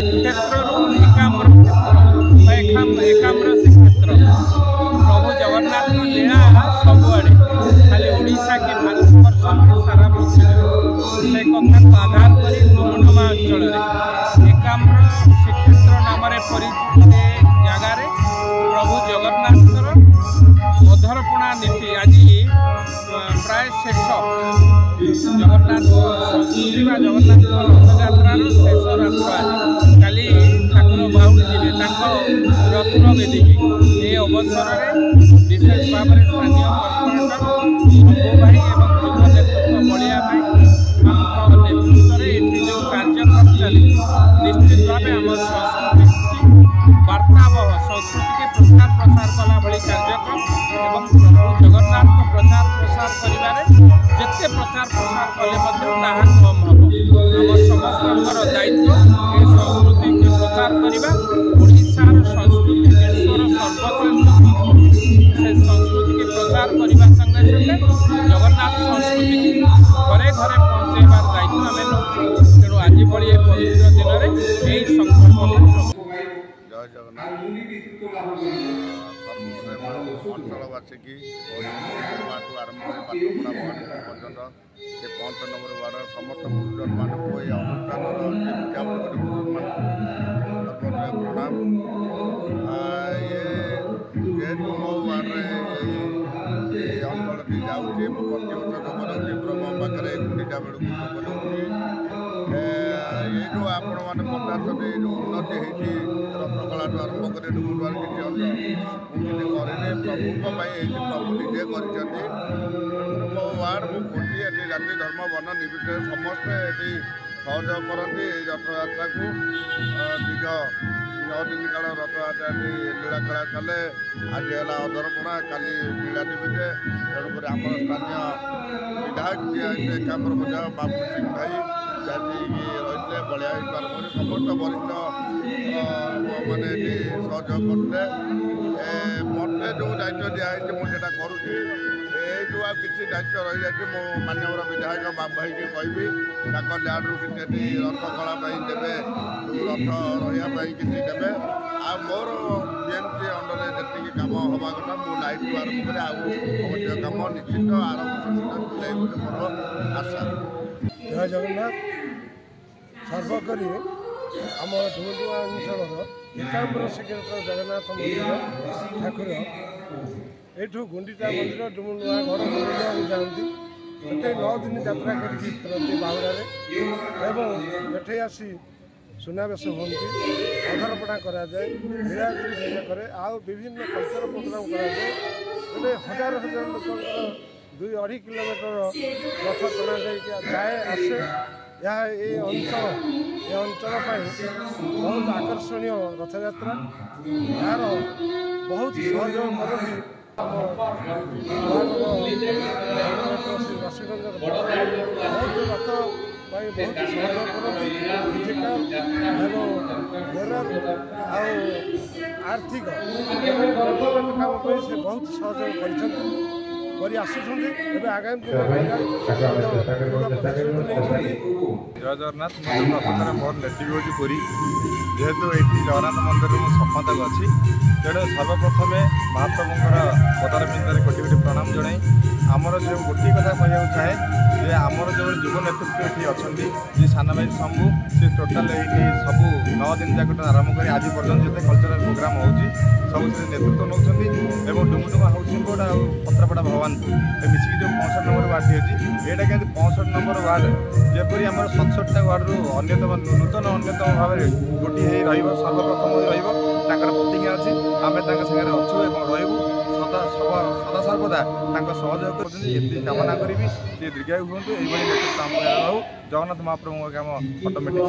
क्षेत्र एकाम्र श्रीक्षेत्र प्रभु जगन्नाथ लीला सबुआड़े खाली ओडिशा के भारतवर्ष सारा पृथ्वी से कथा को आधार कर डुमडुमा अंचल एकाम्र श्रीक्षेत्र नाम परिचित जगार प्रभु जगन्नाथर अधरपणा नीति आज प्राय शेष जगन्नाथ संस्कृति जगन्नाथ रथयात्रार शेष रात्र आज काली ठाकुर बाहुड़ी जी रत्न बेदी ये अवसर में विशेष भाव में स्थानीय पर्यटक सब भाई और युव नेतृत्व बढ़िया नेतृत्व में जो कार्यक्रम चली निश्चित भाव आम संस्कृति वार्तावह संस्कृति के प्रचार प्रसार कला भली कार्यक्रम एवं प्रभु जगन्नाथ को प्रचार प्रसार करें जिते प्रचार प्रसार कले कम हम आम समस्त दायित्व ये संस्कृति के प्रचार करने ओडिशार संस्कृति विश्वर सर्वश्रेष्ठ से संस्कृति के प्रचार करने संगे संगे जगन्नाथ संस्कृति घरे घरे पहुँचाइबार दायित्व आम नौ तेणु आज भली एक पवित्र दिन में यही संकल्प जय जगन्नाथ अंचलवासी आरंभ कर पाठपढ़ा पर्यटन से 5 नंबर वार्ड समस्त गुरुजन मानक अनुष्ठान प्रणाम ये जेहेतु मो वार्ड अंचल जाऊँगी प्रत्यक्ष जोग ब्रह्म पाखे गुंडीटा बेलू ये जो आपण मैंने पचारे जो उन्नति होती रत्नकला आरंभ कर डुमडुआर किसी अंश करें प्रभुों प्रभु निजे कर मो वार्ड मु खोजी ये जाति धर्म वन निर्विशेष समस्ते ये सहयोग करती रथयात्रा को दीर्घ 9 दिन काल रथयात्रा लीलाखला चले आज है अधरपणा काली लीला निमित्ते तेणुक आम स्थानीय विधायक एकाम्र पूजा बाबू सिंह भाई रही बलिया समस्त वरिष्ठ मैंने सहयोग करते मत जो दायित्व दिखाई मुझे करुँगी जो आ कि दायित्व रही जाए मो मानवर विधायक बाबू भाई की कहबी लैंड्रु कि रथकला देवे रथ रही किसी देवे आ मोर बीएमसी अंडर जी कम हवा कथा मु लाइट आरंभ कर आगे कम निश्चित आरंभ मोर आशा। जय जगन्नाथ सर्वकरी आम डुमडुआ अंचल एकाम्र श्रीक्षेत्र जगन्नाथ मंदिर ठाकुर एठू गुंडीचा मंदिर डुमडुआ घर डुमडुआ जाती से 9 दिन यात्रा करती बाहुड़े आसी सुनावेश होती अधरपणा कराए लीलागिरी करे आउ विभिन्न कल्चर प्रोग्राम कराए हजार हजार लोक 2-2.5 किलोमीटर रथ टना जाए आसे यह अंचल बहुत आकर्षणीय रथयात्रा यार बहुत सहयोग करती रसीगंज बहुत रथ बहुत सहयोग करती आर्थिक काम से बहुत सहयोग कर आगामी जय जगन्नाथ प्रथम मोर नेटिव हूँ पुरी जेहेतु ये जगन्नाथ मंदिर मु संपादक अच्छी तेणु सर्वप्रथम महाप्रभुंर पदारविंदे कोटि कोटि प्रणाम जनाई आमर जो गोटे कथा कहना चाहे जे आमर जो युव नेतृत्व ये अच्छा जी सान भाई शंभु सी टोटाल ये सब 9 दिन जाक आरंभ कर आज पर्यटन जिते कल्चरल प्रोग्राम होगी सब से नेतृत्व नौ डुमडुमा हाउसिंग बोर्ड और पत्रपड़ा भगवानपुर मिसिकी जो 65 नंबर वार्ड अच्छी यहाँ क्या 65 नंबर वार्ड जेपरी आम 67टा वार्ड अन्यतम नूतन अन्यतम भाव में गोटे सर्वप्रथम रही प्रतिज्ञा अच्छी आम सागर अच्छु रही सदा सर्वदा सहयोग कर कामना करी दीर्घायु हूँ ये नेतृत्व आम रहू जगन्नाथ महाप्रभु काम अटोमेटिक